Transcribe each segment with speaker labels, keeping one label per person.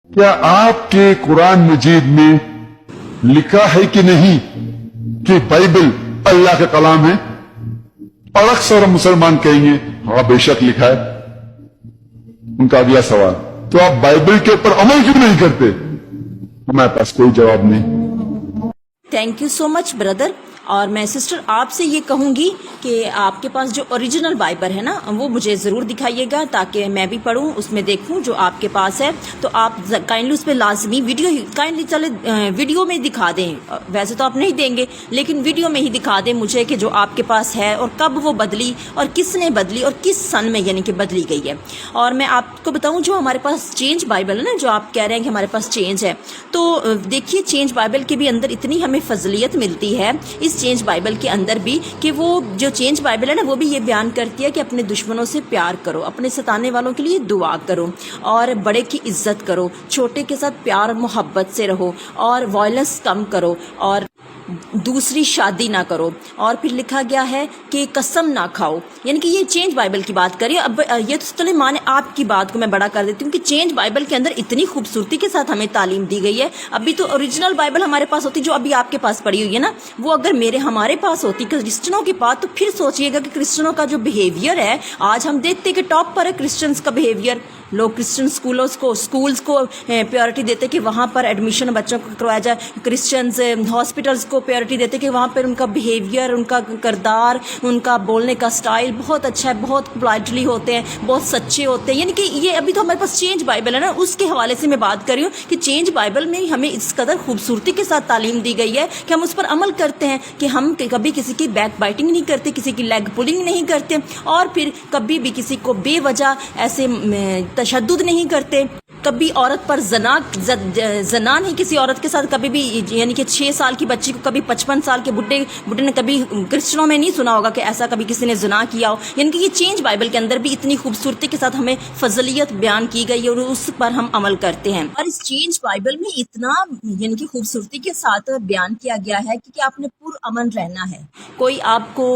Speaker 1: क्या आपके कुरान मजीद में लिखा है कि नहीं कि बाइबल अल्लाह का कलाम है? और अक्सर मुसलमान कहेंगे हाँ बेशक लिखा है। उनका अगला सवाल, तो आप बाइबल के ऊपर अमल क्यों नहीं करते? हमारे पास कोई जवाब नहीं।
Speaker 2: Thank you so much brother. और मैं सिस्टर आपसे ये कहूँगी कि आपके पास जो ओरिजिनल बाइबल है ना वो मुझे ज़रूर दिखाइएगा ताकि मैं भी पढूं, उसमें देखूं जो आपके पास है। तो आप काइंडली उस पर लाजमी काइंडली चले वीडियो में दिखा दें। वैसे तो आप नहीं देंगे लेकिन वीडियो में ही दिखा दें मुझे कि जो आपके पास है और कब वो बदली और किसने बदली और किस सन में यानी कि बदली गई है। और मैं आपको बताऊँ जो हमारे पास चेंज बाइबल है ना, जो आप कह रहे हैं कि हमारे पास चेंज है, तो देखिए चेंज बाइबल के भी अंदर इतनी हमें फजलियत मिलती है इस चेंज बाइबल के अंदर भी कि वो जो चेंज बाइबल है ना वो भी ये बयान करती है कि अपने दुश्मनों से प्यार करो, अपने सताने वालों के लिए दुआ करो और बड़े की इज्जत करो, छोटे के साथ प्यार और मोहब्बत से रहो और वायलेंस कम करो और दूसरी शादी ना करो। और फिर लिखा गया है कि कसम ना खाओ, यानी कि ये चेंज बाइबल की बात करिए। अब ये तो चले माने आपकी बात को मैं बड़ा कर देती हूँ कि चेंज बाइबल के अंदर इतनी खूबसूरती के साथ हमें तालीम दी गई है। अभी तो ओरिजिनल बाइबल हमारे पास होती जो अभी आपके पास पड़ी हुई है ना, वो अगर हमारे पास होती क्रिश्चियनों के पास, तो फिर सोचिएगा कि क्रिश्चियनों का जो बिहेवियर है आज हम देखते कि टॉप पर है क्रिश्चियंस का बिहेवियर। लोग क्रिश्चियन स्कूल्स को प्रायोरिटी देते कि वहाँ पर एडमिशन बच्चों को करवाया जाए, क्रिश्चियंस हॉस्पिटल्स को प्रायोरिटी देते कि वहाँ पर उनका बिहेवियर, उनका किरदार, उनका बोलने का स्टाइल बहुत अच्छा है, बहुत पोलाइटली होते हैं, बहुत सच्चे होते हैं। यानी कि ये अभी तो हमारे पास चेंज बाइबल है ना, उसके हवाले से मैं बात कर रही हूँ कि चेंज बाइबल में हमें इस कदर खूबसूरती के साथ तालीम दी गई है कि हम उस पर अमल करते हैं कि हम कभी किसी की बैक बाइटिंग नहीं करते, किसी की लेग पुलिंग नहीं करते और फिर कभी भी किसी को बेवजह ऐसे तशद्दुद नहीं करते, कभी औरत पर जना नहीं किसी औरत के साथ कभी भी, यानी कि 6 साल की बच्ची को कभी 55 साल के बुढ़े ने कभी क्रिश्चियनों में नहीं सुना होगा कि ऐसा कभी किसी ने जना किया हो। यानी कि ये चेंज बाइबल के अंदर भी इतनी खूबसूरती के साथ हमें फजलियत बयान की गई है और उस पर हम अमल करते हैं। और इस चेंज बाइबल में इतना यानी कि खूबसूरती के साथ बयान किया गया है कि आपने पुरअमन रहना है। कोई आपको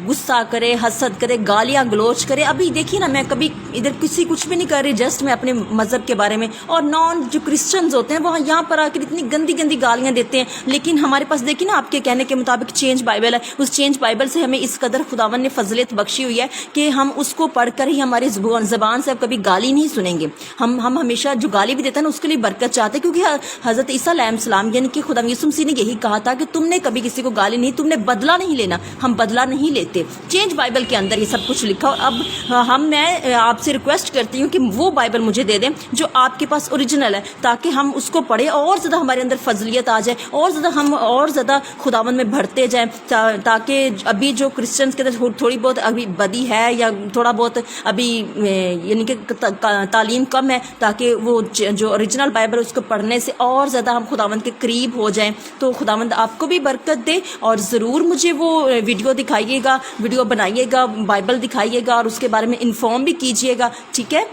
Speaker 2: गुस्सा करे, हसद करे, गालियां गलोच करे, अभी देखिए ना मैं कभी इधर किसी कुछ भी नहीं कर रही, जस्ट मैं अपने मजहब के बारे में, और नॉन जो क्रिश्चियंस होते हैं वहाँ यहाँ पर आकर इतनी गंदी गंदी गालियां देते हैं। लेकिन हमारे पास देखिए ना आपके कहने के मुताबिक चेंज बाइबल है, उस चेंज बाइबल से हमें इस कदर खुदावन ने फजलियत बख्शी हुई है कि हम उसको पढ़कर ही हमारी ज़बान से अब कभी गाली नहीं सुनेंगे। हम हमेशा जो गाली भी देते हैं ना उसके लिए बरकत चाहते हैं, क्योंकि हजरत ईसा अलैहिस्सलाम यानी कि खुदा यीशु मसीह ने यही कहा था कि तुमने कभी किसी को गाली नहीं, तुमने बदला नहीं लेना, हम बदला नहीं लेते। चेंज बाइबल के अंदर ये सब कुछ लिखा। अब मैं आपसे रिक्वेस्ट करती हूँ कि वो बाइबल मुझे दे दें जो आपके पास ओरिजिनल है, ताकि हम उसको पढ़े और ज़्यादा हमारे अंदर फजलियत आ जाए और ज़्यादा हम और ज़्यादा खुदावन में बढ़ते जाएं, ताकि अभी जो क्रिश्चियंस के अंदर थोड़ी बहुत अभी बदी है या थोड़ा बहुत अभी यानी कि तालीम कम है, ताकि वो जो ओरिजिनल बाइबल उसको पढ़ने से और ज़्यादा हम खुदावंद के करीब हो जाएं। तो खुदावंद आपको भी बरकत दे और ज़रूर मुझे वो वीडियो दिखाइएगा, वीडियो बनाइएगा, बाइबल दिखाइएगा और उसके बारे में इन्फॉर्म भी कीजिएगा, ठीक है।